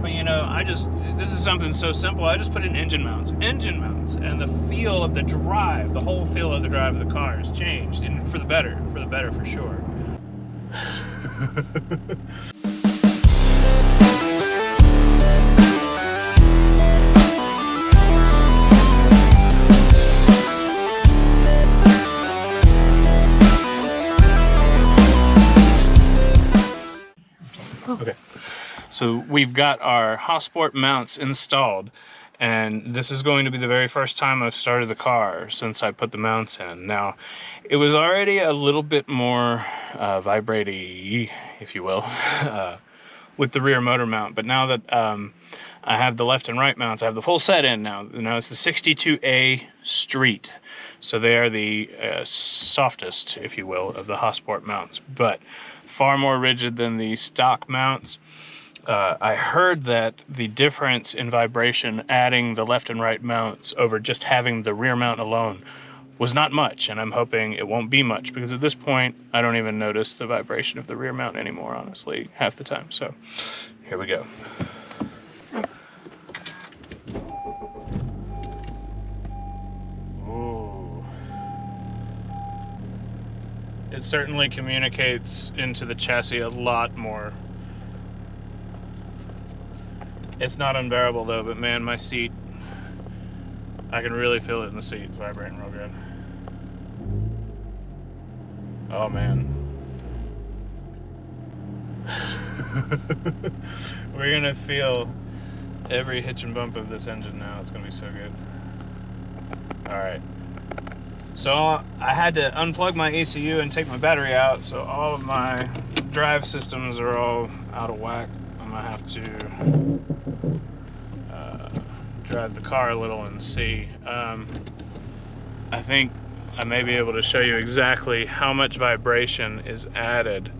But you know, this is something so simple. I just put in engine mounts, and the feel of the drive, the whole feel of the drive of the car has changed, and for the better for sure. Okay, so we've got our Hasport mounts installed, and this is going to be the very first time I've started the car since I put the mounts in. Now, it was already a little bit more vibraty, if you will, with the rear motor mount, but now that I have the left and right mounts, I have the full set in now. Now it's the 62A Street, so they are the softest, if you will, of the Hasport mounts, but far more rigid than the stock mounts. I heard that the difference in vibration adding the left and right mounts over just having the rear mount alone was not much, and I'm hoping it won't be much, because at this point I don't even notice the vibration of the rear mount anymore, honestly, half the time. So here we go. It certainly communicates into the chassis a lot more. It's not unbearable though, but man, my seat, I can really feel it in the seat. It's vibrating real good. Oh man. We're gonna feel every hitch and bump of this engine now. It's gonna be so good. All right. So I had to unplug my ECU and take my battery out, so all of my drive systems are all out of whack. I'm gonna have to drive the car a little and see. I think I may be able to show you exactly how much vibration is added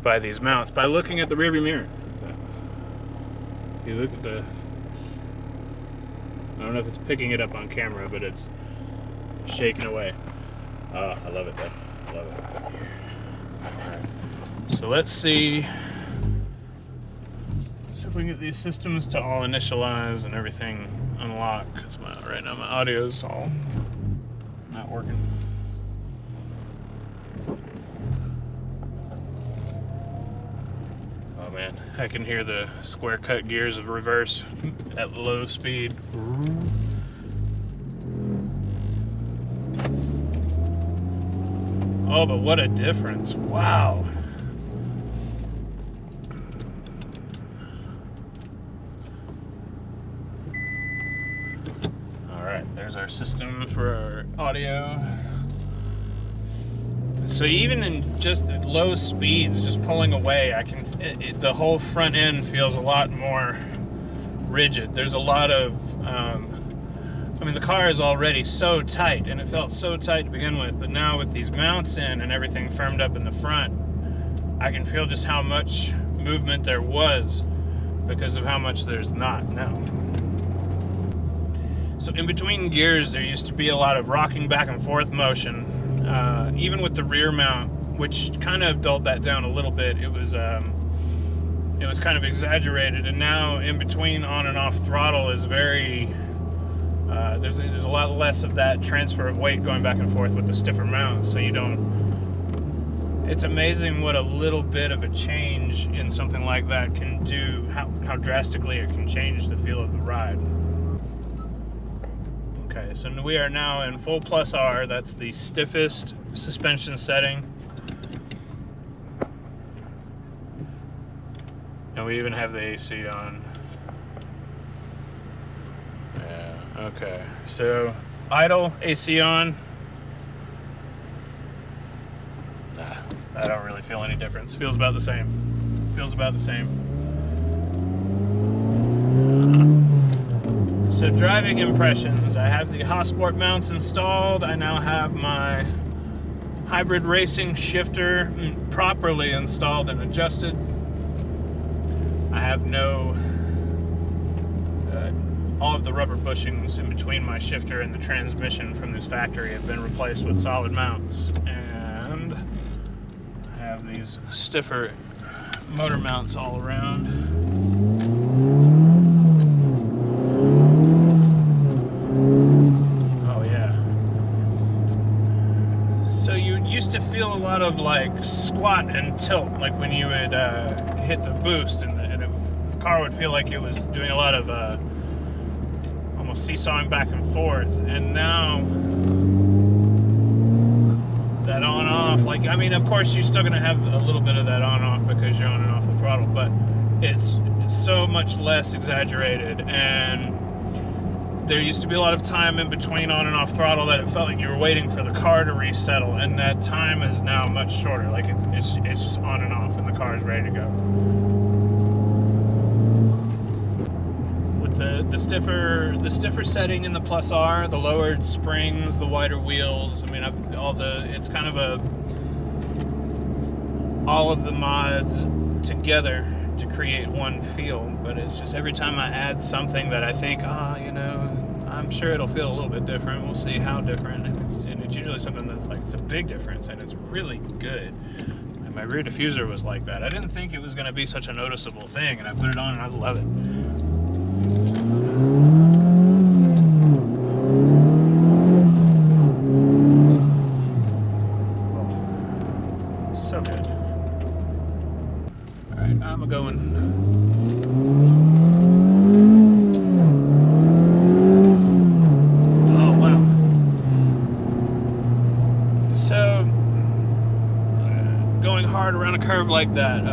by these mounts by looking at the rearview mirror. If you look at the, I don't know if it's picking it up on camera, but it's shaking away. Oh, I love it though. I love it. Alright. So let's see if we can get these systems to all initialize and everything unlock, because right now my audio is all not working. Oh man, I can hear the square cut gears of reverse at low speed. Oh, but what a difference. Wow. All right, there's our system for our audio. So even in just low speeds, just pulling away, the whole front end feels a lot more rigid. There's a lot of, I mean, the car is already so tight, and it felt so tight to begin with, but now with these mounts in and everything firmed up in the front, I can feel just how much movement there was because of how much there's not now. So in between gears, there used to be a lot of rocking back and forth motion, even with the rear mount, which kind of dulled that down a little bit. It was kind of exaggerated, and now in between on and off throttle is very, there's a lot less of that transfer of weight going back and forth with the stiffer mount, so you don't, it's amazing what a little bit of a change in something like that can do, how drastically it can change the feel of the ride. Okay, so we are now in full plus R. That's the stiffest suspension setting. And we even have the AC on. Yeah, okay. So idle, AC on. Nah, I don't really feel any difference. Feels about the same. Feels about the same. So driving impressions, I have the Hasport mounts installed. I now have my hybrid racing shifter properly installed and adjusted. I have no, all of the rubber bushings in between my shifter and the transmission from this factory have been replaced with solid mounts. And I have these stiffer motor mounts all around. squat and tilt, like when you would hit the boost, and the car would feel like it was doing a lot of almost seesawing back and forth. And now that on-off, like, I mean, of course you're still gonna have a little bit of that on-off because you're on and off the throttle, but it's so much less exaggerated. And there used to be a lot of time in between on and off throttle that it felt like you were waiting for the car to resettle, and that time is now much shorter. Like it's just on and off, and the car is ready to go. With the stiffer setting in the Plus R, the lowered springs, the wider wheels. I mean, it's kind of all of the mods together to create one feel, but it's just every time I add something that I think, you know, I'm sure it'll feel a little bit different. We'll see how different, and it's usually something that's like, it's a big difference, and it's really good. And my rear diffuser was like that. I didn't think it was going to be such a noticeable thing, and I put it on and I love it. So good. All right, I'm going. Oh wow! So going hard around a curve like that,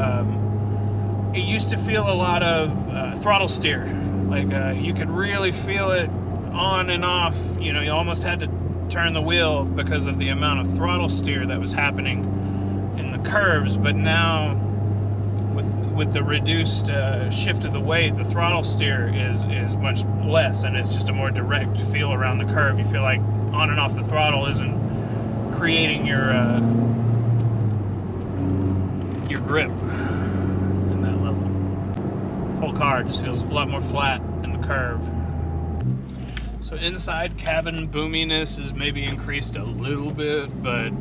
it used to feel a lot of throttle steer. Like you could really feel it on and off. You know, you almost had to turn the wheel because of the amount of throttle steer that was happening in the curves. But now, with the reduced shift of the weight, the throttle steer is much less, and it's just a more direct feel around the curve. You feel like on and off the throttle isn't creating your grip in that level. The whole car just feels a lot more flat in the curve. So inside cabin boominess is maybe increased a little bit, but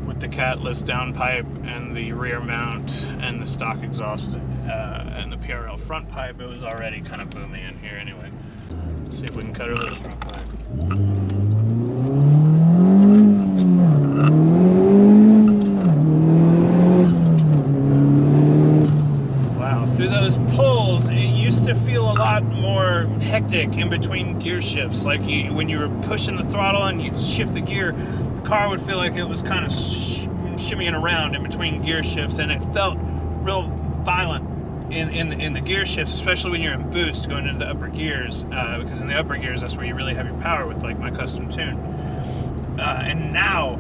with the catless downpipe and the rear mount and the stock exhaust and the PRL front pipe, it was already kind of boomy in here anyway. Let's see if we can cut over the front pipe. Wow, through those pulls, it used to feel a lot more hectic in between gear shifts. Like when you were pushing the throttle and you'd shift the gear, the car would feel like it was kind of shimmying around in between gear shifts, and it felt real violent in the gear shifts, especially when you're in boost going into the upper gears, because in the upper gears that's where you really have your power with like my custom tune. And now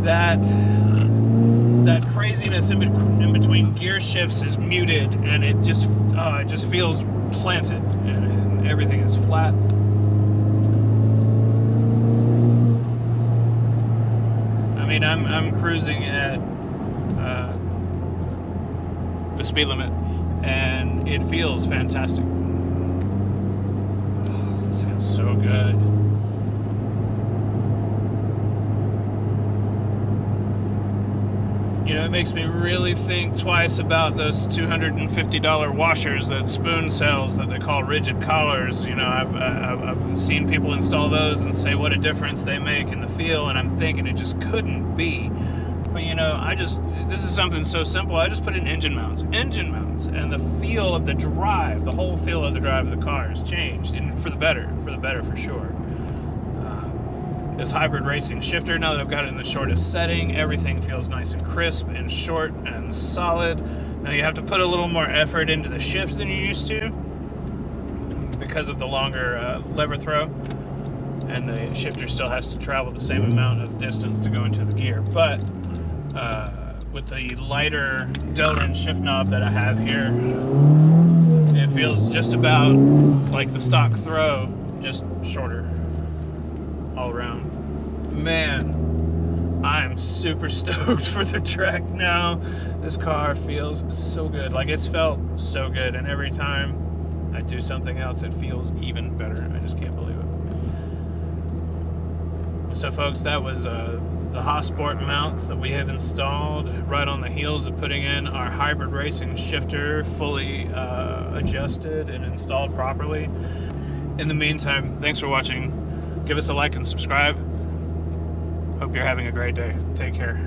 that craziness in between gear shifts is muted, and it just feels planted, and everything is flat. I mean, I'm cruising at the speed limit, and it feels fantastic. Oh, this feels so good. You know, it makes me really think twice about those $250 washers that Spoon sells that they call rigid collars. You know, I've seen people install those and say what a difference they make in the feel, and I'm thinking it just couldn't be. But you know, this is something so simple. I just put in engine mounts, and the feel of the drive, the whole feel of the drive of the car has changed, and for the better for sure. This hybrid racing shifter, now that I've got it in the shortest setting, everything feels nice and crisp and short and solid. Now you have to put a little more effort into the shift than you used to because of the longer lever throw, and the shifter still has to travel the same amount of distance to go into the gear. But with the lighter Delrin shift knob that I have here, it feels just about like the stock throw, just shorter all around. Man, I'm super stoked for the track now. This car feels so good. Like, it's felt so good, and every time I do something else, it feels even better. I just can't believe it. So folks, that was the Hasport mounts that we have installed right on the heels of putting in our hybrid racing shifter, fully adjusted and installed properly. In the meantime, thanks for watching. Give us a like and subscribe. Hope you're having a great day. Take care.